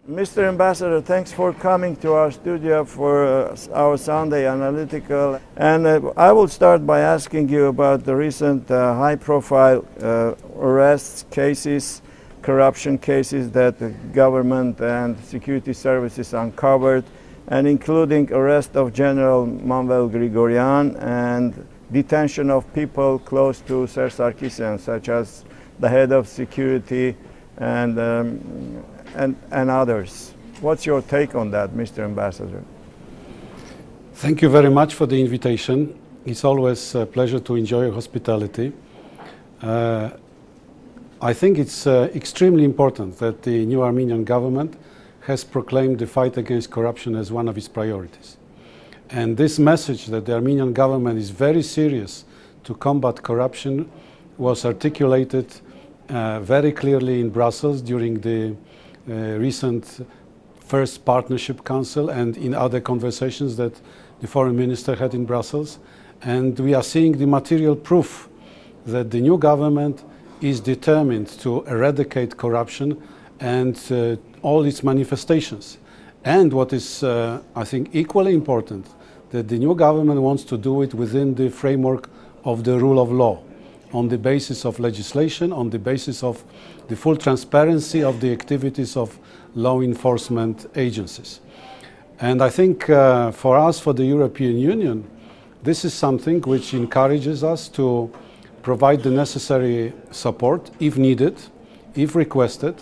Mr. Ambassador, thanks for coming to our studio for our Sunday Analytical. And I will start by asking you about the recent high-profile arrests, cases, corruption cases that the government and security services uncovered, and including arrest of General Manuel Grigorian and detention of people close to Ser Sarkisian, such as the head of security and others. What's your take on that, Mr. Ambassador? Thank you very much for the invitation. It's always a pleasure to enjoy your hospitality. I think it's extremely important that the new Armenian government has proclaimed the fight against corruption as one of its priorities. And this message that the Armenian government is very serious to combat corruption was articulated very clearly in Brussels during the recent First Partnership Council and in other conversations that the Foreign Minister had in Brussels. And we are seeing the material proof that the new government is determined to eradicate corruption and all its manifestations. And what is, I think, equally important, that the new government wants to do it within the framework of the rule of law, on the basis of legislation, on the basis of the full transparency of the activities of law enforcement agencies. And I think for us, for the European Union, this is something which encourages us to provide the necessary support, if needed, if requested,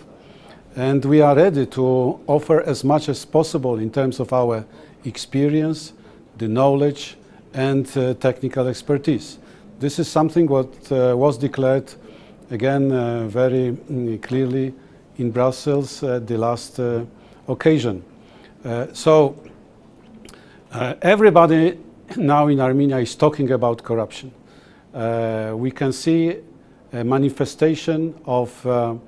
and we are ready to offer as much as possible in terms of our experience, the knowledge, and technical expertise. This is something what was declared, again, very clearly in Brussels at the last occasion. Everybody now in Armenia is talking about corruption. We can see a manifestation of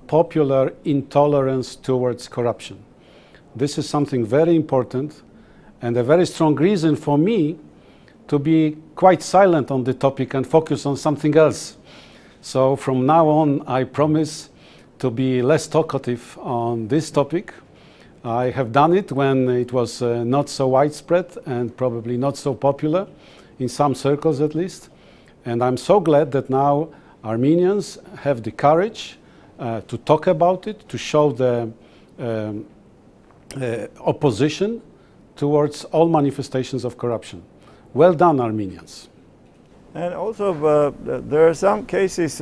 popular intolerance towards corruption. This is something very important and a very strong reason for me to be quite silent on the topic and focus on something else. So from now on, I promise to be less talkative on this topic. I have done it when it was not so widespread and probably not so popular, in some circles at least. And I'm so glad that now Armenians have the courage to talk about it, to show the opposition towards all manifestations of corruption. Well done, Armenians. And also, there are some cases,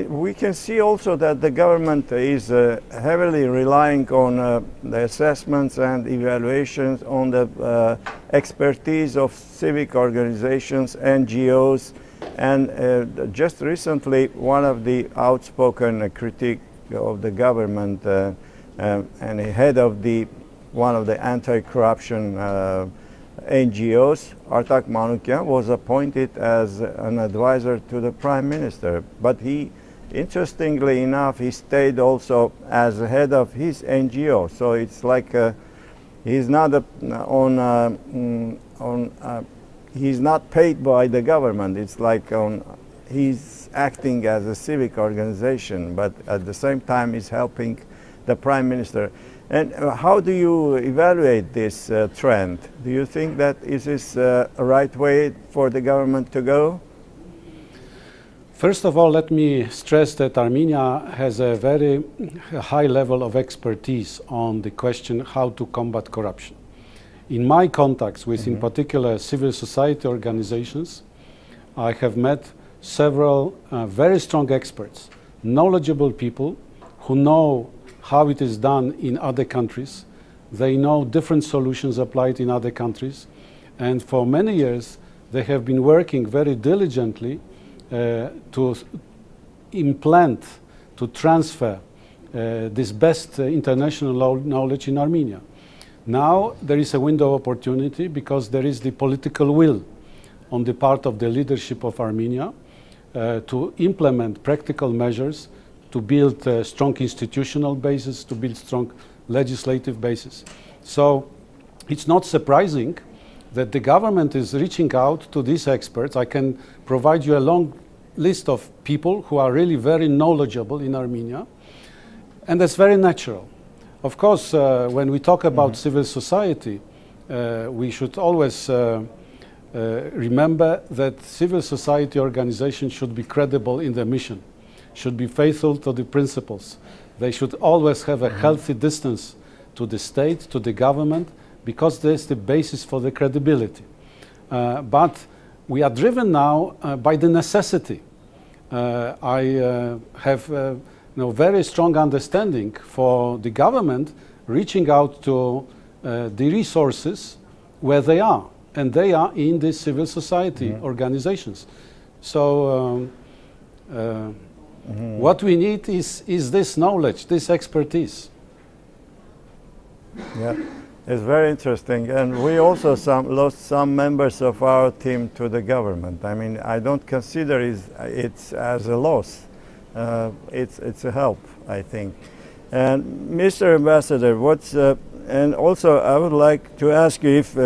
we can see also that the government is heavily relying on the assessments and evaluations on the expertise of civic organizations, NGOs, and just recently one of the outspoken critique of the government and the head of one of the anti-corruption NGOs, Artak Manukyan, was appointed as an advisor to the Prime Minister. But he, interestingly enough, he stayed also as head of his NGO. So it's like he's not he's not paid by the government. It's like he's acting as a civic organization, but at the same time he's helping the Prime Minister. And how do you evaluate this trend? Do you think that is this a right way for the government to go? First of all, let me stress that Armenia has a very high level of expertise on the question how to combat corruption. In my contacts with, in particular, civil society organizations, I have met several very strong experts, knowledgeable people who know how it is done in other countries. They know different solutions applied in other countries. And for many years, they have been working very diligently to implant, to transfer this best international knowledge in Armenia. Now there is a window of opportunity because there is the political will on the part of the leadership of Armenia to implement practical measures to build a strong institutional basis, to build strong legislative basis. So it's not surprising that the government is reaching out to these experts. I can provide you a long list of people who are really very knowledgeable in Armenia, and that's very natural. Of course, when we talk about civil society, we should always remember that civil society organizations should be credible in their mission, should be faithful to the principles. They should always have a healthy distance to the state, to the government, because there's the basis for the credibility. But we are driven now by the necessity. I have very strong understanding for the government reaching out to the resources where they are, and they are in the civil society organizations. So what we need is this knowledge, this expertise. Yeah, it's very interesting, and we also lost some members of our team to the government. I mean, I don't consider it as a loss. It's a help, I think. And Mr. Ambassador, and also I would like to ask you if,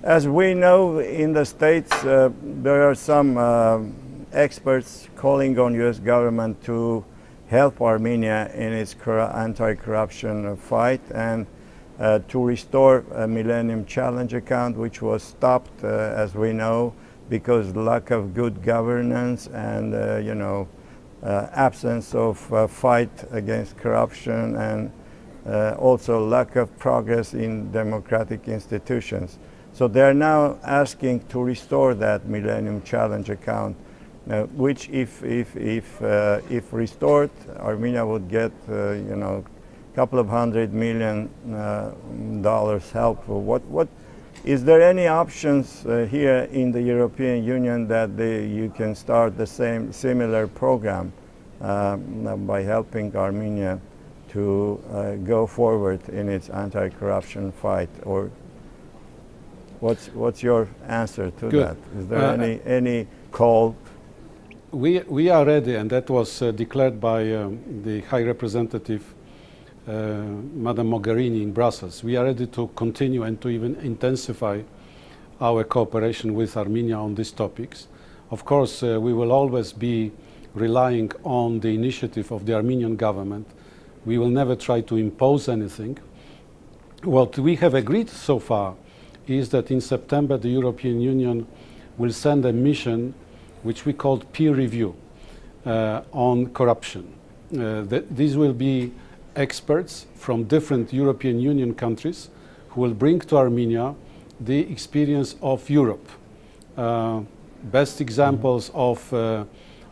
as we know in the States, there are some experts calling on U.S. government to help Armenia in its anti-corruption fight and to restore a Millennium Challenge account, which was stopped, as we know, because lack of good governance and absence of fight against corruption, and also lack of progress in democratic institutions. So they are now asking to restore that Millennium Challenge account, which, if restored, Armenia would get, couple of $100 million help. What is there any options here in the European Union that you can start the similar program by helping Armenia to go forward in its anti-corruption fight? Or what's your answer to that? Is there any call? We are ready, and that was declared by the High Representative Madam Mogherini in Brussels. We are ready to continue and to even intensify our cooperation with Armenia on these topics. Of course, we will always be relying on the initiative of the Armenian government. We will never try to impose anything. What we have agreed so far is that in September the European Union will send a mission which we called peer review on corruption. These will be experts from different European Union countries who will bring to Armenia the experience of Europe. Best examples of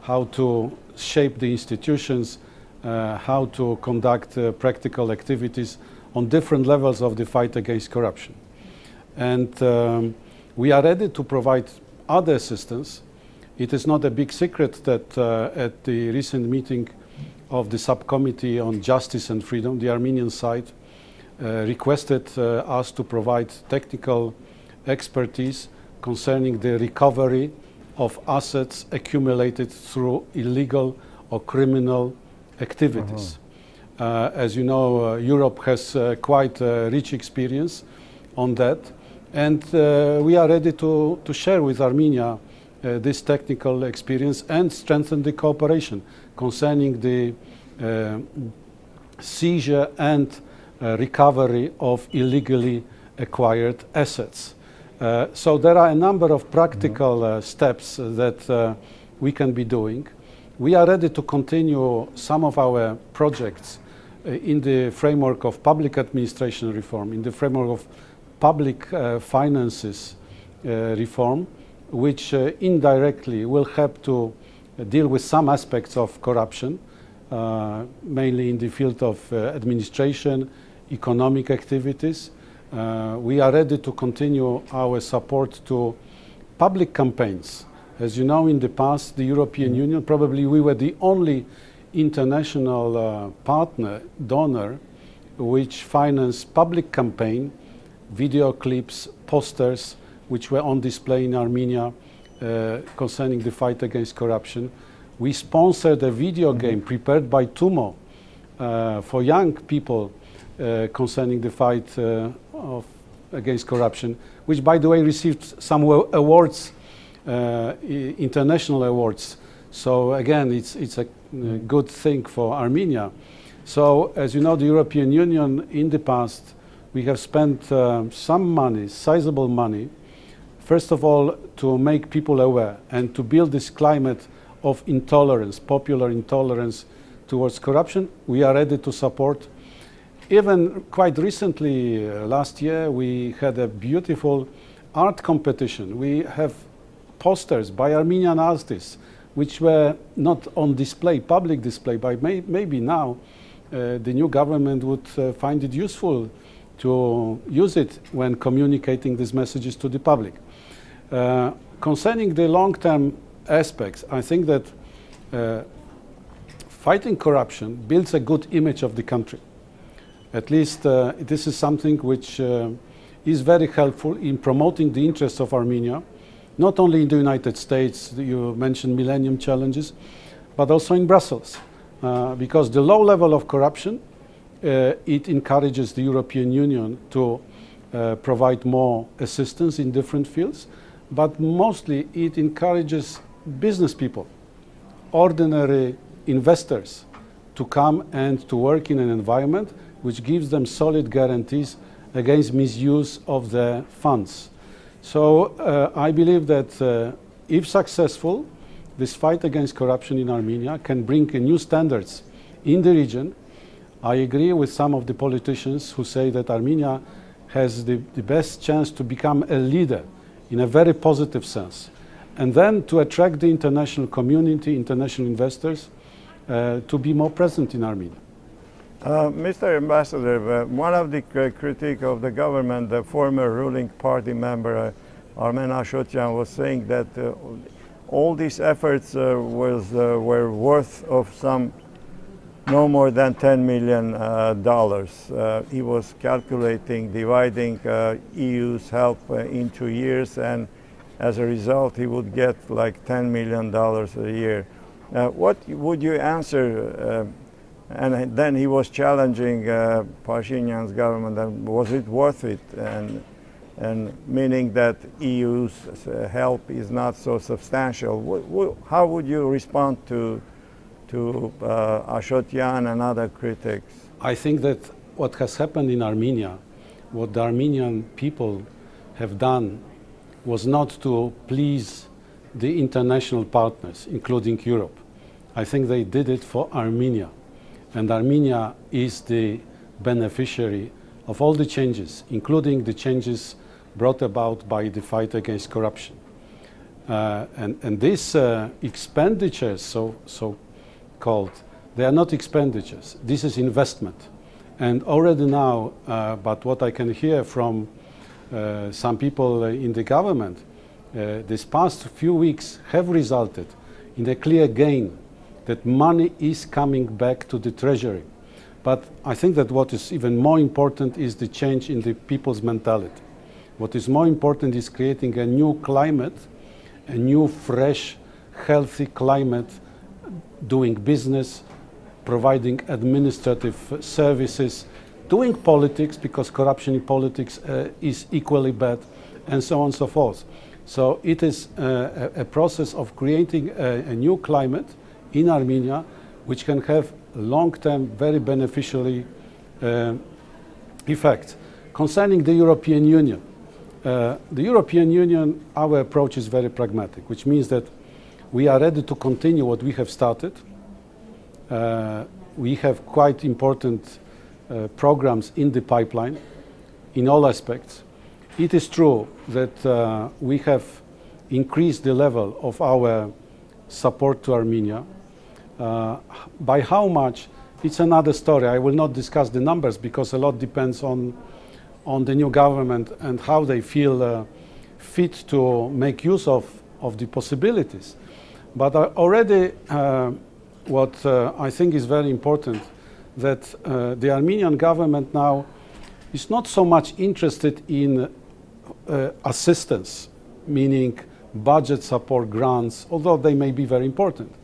how to shape the institutions, how to conduct practical activities on different levels of the fight against corruption. And we are ready to provide other assistance. It is not a big secret that at the recent meeting of the subcommittee on justice and freedom, the Armenian side requested us to provide technical expertise concerning the recovery of assets accumulated through illegal or criminal activities. As you know, Europe has quite a rich experience on that, and we are ready to share with Armenia this technical experience and strengthen the cooperation concerning the seizure and recovery of illegally acquired assets. So there are a number of practical steps that we can be doing. We are ready to continue some of our projects in the framework of public administration reform, in the framework of public finances reform, which indirectly will help to deal with some aspects of corruption, mainly in the field of administration, economic activities. We are ready to continue our support to public campaigns. As you know, in the past, the European Union, probably we were the only international partner, donor, which financed public campaign, video clips, posters, which were on display in Armenia concerning the fight against corruption. We sponsored a video game prepared by Tumo for young people concerning the fight against corruption, which, by the way, received some awards, international awards. So again, it's a good thing for Armenia. So, as you know, the European Union in the past, we have spent some money, sizable money, first of all, to make people aware and to build this climate of intolerance, popular intolerance towards corruption. We are ready to support. Even quite recently, last year, we had a beautiful art competition. We have posters by Armenian artists, which were not on display, public display, but maybe now the new government would find it useful to use it when communicating these messages to the public. Concerning the long-term aspects, I think that fighting corruption builds a good image of the country. At least this is something which is very helpful in promoting the interests of Armenia, not only in the United States, you mentioned Millennium Challenges, but also in Brussels. Because the low level of corruption, it encourages the European Union to provide more assistance in different fields, but mostly it encourages business people, ordinary investors, to come and to work in an environment which gives them solid guarantees against misuse of the funds. So I believe that if successful, this fight against corruption in Armenia can bring new standards in the region. I agree with some of the politicians who say that Armenia has the best chance to become a leader in a very positive sense, and then to attract the international community, international investors, to be more present in Armenia. Mr. Ambassador, one of the critiques of the government, the former ruling party member, Azatutyun, was saying that all these efforts were worth of no more than $10 million. He was calculating, dividing EU's help into years, and as a result, he would get like $10 million a year. What would you answer? And then he was challenging Pashinyan's government, and was it worth it? And meaning that EU's help is not so substantial. How would you respond to Azatutyun and other critics? I think that what has happened in Armenia, what the Armenian people have done, was not to please the international partners, including Europe. I think they did it for Armenia. And Armenia is the beneficiary of all the changes, including the changes brought about by the fight against corruption. And these expenditures, so called, they are not expenditures. This is investment. And already now, but what I can hear from some people in the government, these past few weeks have resulted in a clear gain that money is coming back to the treasury. But I think that what is even more important is the change in the people's mentality. What is more important is creating a new climate, a new, fresh, healthy climate, doing business, providing administrative services, doing politics, because corruption in politics is equally bad, and so on and so forth. So it is a process of creating a new climate in Armenia, which can have long-term, very beneficially effect. Concerning the European Union, our approach is very pragmatic, which means that we are ready to continue what we have started. We have quite important programs in the pipeline in all aspects. It is true that we have increased the level of our support to Armenia. By how much, it's another story. I will not discuss the numbers because a lot depends on the new government and how they feel fit to make use of the possibilities. But already what I think is very important, that the Armenian government now is not so much interested in assistance, meaning budget support, grants, although they may be very important.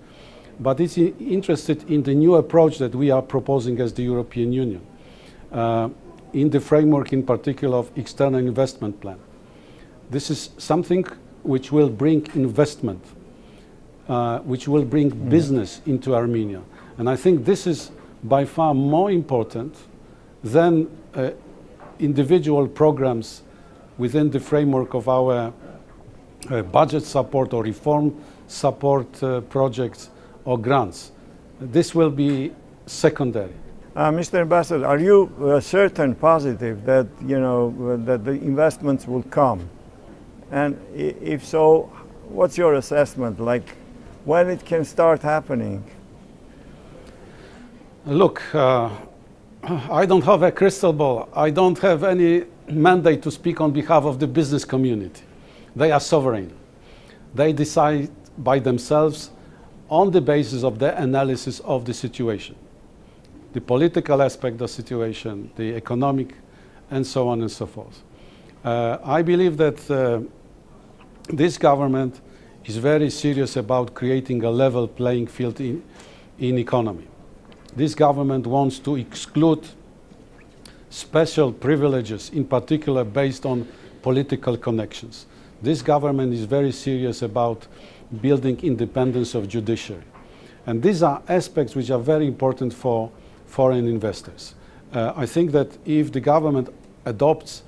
But it's interested in the new approach that we are proposing as the European Union, in the framework in particular of external investment plan. This is something which will bring investment, which will bring business into Armenia. And I think this is by far more important than individual programs within the framework of our budget support or reform support projects or grants. This will be secondary. Mr. Ambassador, are you certain, positive that that the investments will come? And if so, what's your assessment? Like when it can start happening? Look, I don't have a crystal ball. I don't have any mandate to speak on behalf of the business community. They are sovereign. They decide by themselves on the basis of their analysis of the situation, the political aspect of the situation, the economic, and so on and so forth. I believe that this government is very serious about creating a level playing field in economy. This government wants to exclude special privileges, in particular based on political connections. This government is very serious about building independence of judiciary. And these are aspects which are very important for foreign investors. I think that if the government adopts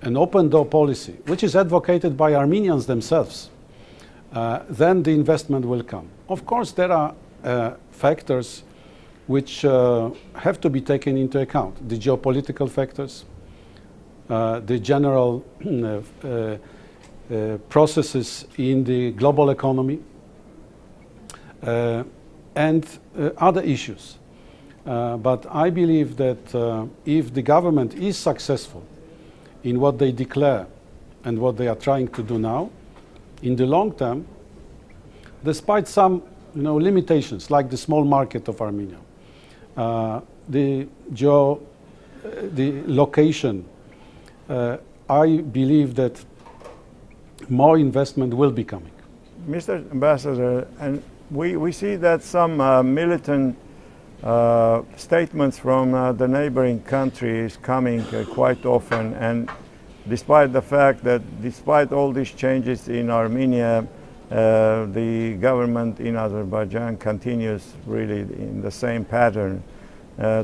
an open door policy, which is advocated by Armenians themselves, then the investment will come. Of course, there are factors which have to be taken into account. The geopolitical factors, the general processes in the global economy, and other issues. But I believe that if the government is successful in what they declare and what they are trying to do now, in the long term, despite some limitations, like the small market of Armenia, the location, I believe that more investment will be coming. Mr. Ambassador, and we see that some militant statements from the neighboring countries coming quite often, and despite the fact that despite all these changes in Armenia, the government in Azerbaijan continues really in the same pattern,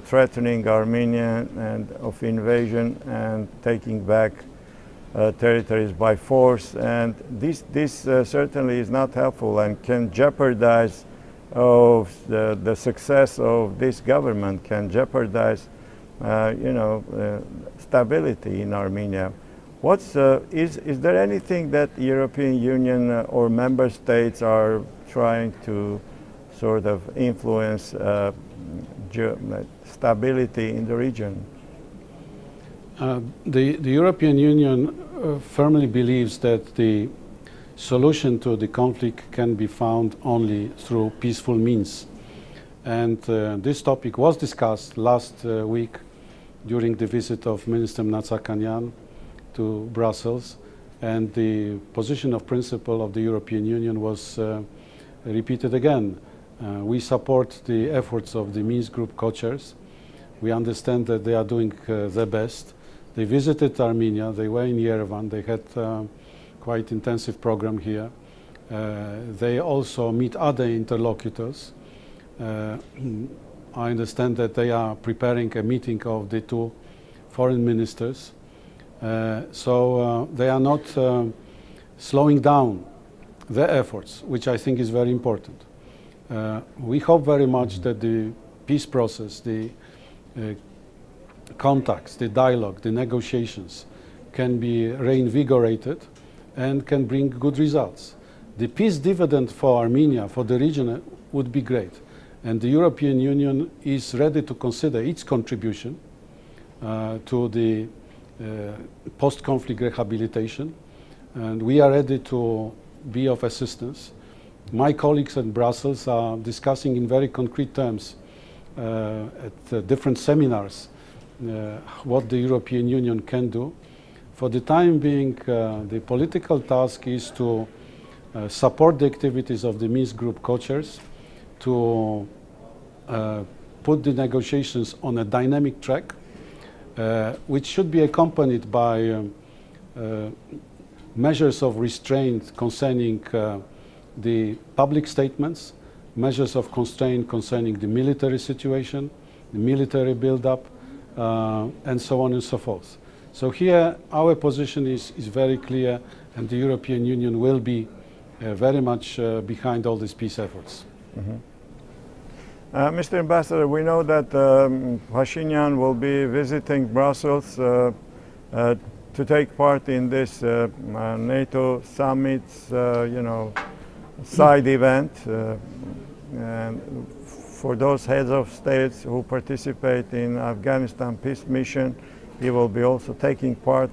threatening Armenia and of invasion and taking back territories by force, and this certainly is not helpful and can jeopardize the success of this government, can jeopardize stability in Armenia. Is there anything that the European Union or member states are trying to sort of influence stability in the region? The European Union firmly believes that the solution to the conflict can be found only through peaceful means. And this topic was discussed last week during the visit of Minister Mnatsakanyan to Brussels, and the position of principle of the European Union was repeated again. We support the efforts of the Minsk Group co-chairs. We understand that they are doing their best. They visited Armenia, they were in Yerevan, they had quite intensive program here. They also meet other interlocutors. I understand that they are preparing a meeting of the two foreign ministers. So they are not slowing down their efforts, which I think is very important. We hope very much that the peace process, the contacts, the dialogue, the negotiations can be reinvigorated and can bring good results. The peace dividend for Armenia, for the region, would be great. And the European Union is ready to consider its contribution to the post-conflict rehabilitation. And we are ready to be of assistance. My colleagues in Brussels are discussing in very concrete terms at different seminars what the European Union can do. For the time being, the political task is to support the activities of the Minsk Group co-chairs, to put the negotiations on a dynamic track, which should be accompanied by measures of restraint concerning the public statements, measures of constraint concerning the military situation, the military build-up, and so on and so forth. So here our position is very clear, and the European Union will be very much behind all these peace efforts. Mr. Ambassador, we know that Pashinyan will be visiting Brussels to take part in this NATO summit's, side event. And for those heads of states who participate in Afghanistan peace mission, he will be also taking part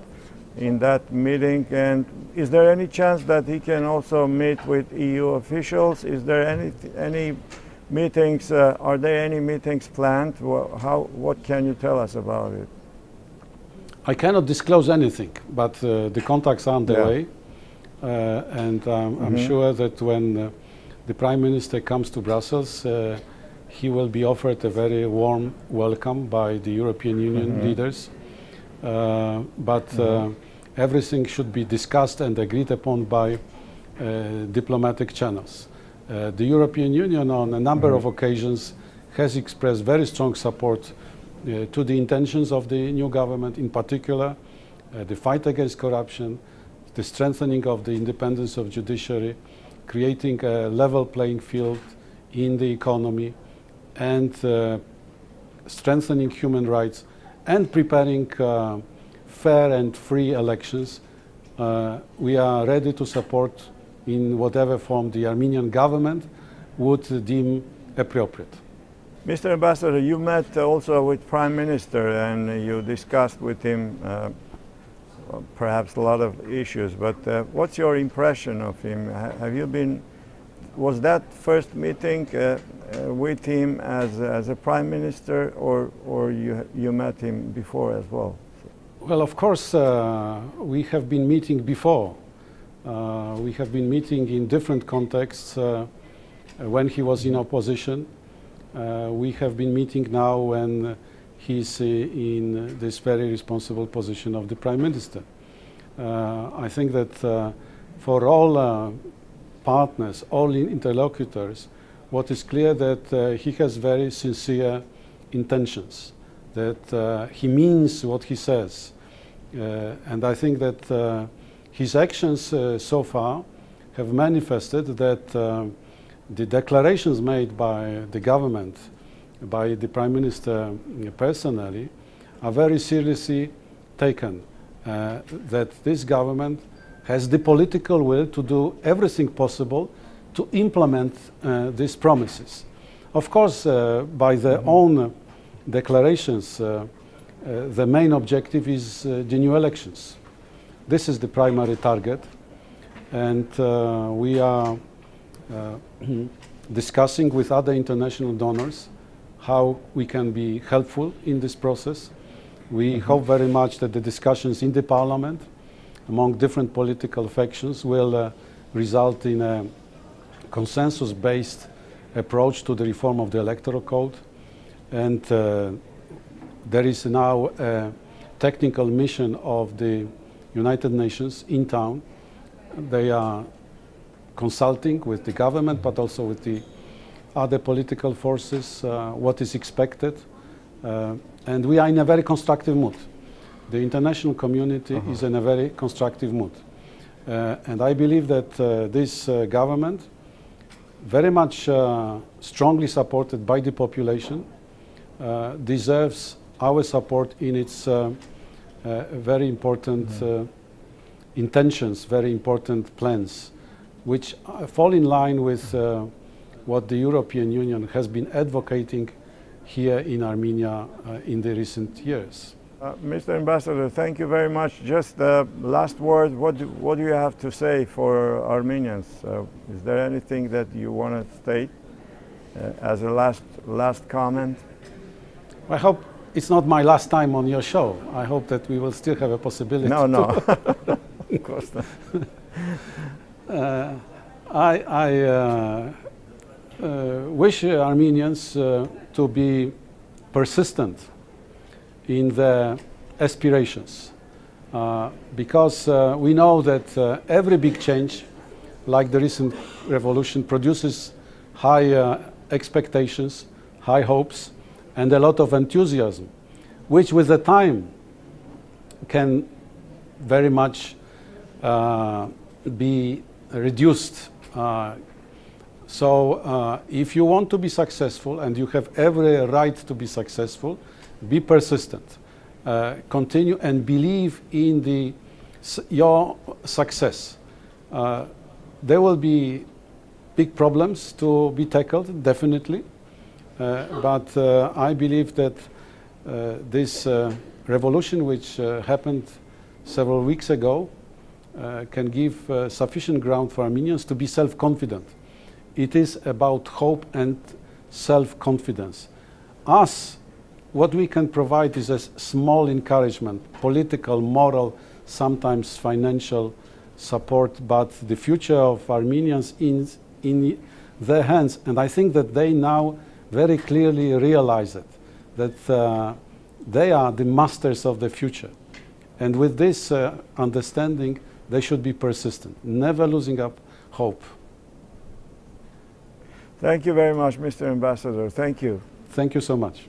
in that meeting. And is there any chance that he can also meet with EU officials? Is there any meetings? Are there any meetings planned? What can you tell us about it? I cannot disclose anything, but the contacts are underway, and I'm sure that when the Prime Minister comes to Brussels, he will be offered a very warm welcome by the European Union leaders. But everything should be discussed and agreed upon by diplomatic channels. The European Union on a number of occasions has expressed very strong support to the intentions of the new government, in particular the fight against corruption, the strengthening of the independence of judiciary, creating a level playing field in the economy, and strengthening human rights, and preparing fair and free elections. We are ready to support in whatever form the Armenian government would deem appropriate. Mr. Ambassador, you met also with Prime Minister and you discussed with him perhaps a lot of issues, but what's your impression of him? Was that first meeting with him as a Prime Minister, or you met him before as well? Well, of course, we have been meeting before. We have been meeting in different contexts when he was in opposition. We have been meeting now when he's in this very responsible position of the Prime Minister. I think that for all partners, all interlocutors, what is clear that he has very sincere intentions, that he means what he says. And I think that his actions so far have manifested that the declarations made by the government, by the Prime Minister personally, are very seriously taken. That this government has the political will to do everything possible to implement these promises. Of course, by their own declarations, the main objective is the new elections. This is the primary target, and we are discussing with other international donors how we can be helpful in this process. We hope very much that the discussions in the Parliament among different political factions will result in a consensus-based approach to the reform of the electoral code. And there is now a technical mission of the United Nations in town. They are consulting with the government, but also with the other political forces, what is expected. And we are in a very constructive mood. The international community is in a very constructive mood. And I believe that this government, very much strongly supported by the population, deserves our support in its very important intentions, very important plans, which fall in line with what the European Union has been advocating here in Armenia in the recent years. Mr. Ambassador, thank you very much. Just the last word, what do you have to say for Armenians? Is there anything that you want to state as a last comment? I hope it's not my last time on your show. I hope that we will still have a possibility. No, of course not. I wish Armenians to be persistent in their aspirations, because we know that every big change, like the recent revolution, produces high expectations, high hopes, and a lot of enthusiasm, which with the time can very much be reduced. So if you want to be successful, and you have every right to be successful, be persistent. Continue and believe in your success. There will be big problems to be tackled, definitely. But I believe that this revolution, which happened several weeks ago, can give sufficient ground for Armenians to be self-confident. It is about hope and self-confidence. Us, what we can provide is a small encouragement, political, moral, sometimes financial support, but the future of Armenians in their hands. And I think that they now very clearly realize it, that they are the masters of the future. And with this understanding, they should be persistent, never losing up hope. Thank you very much, Mr. Ambassador. Thank you. Thank you so much.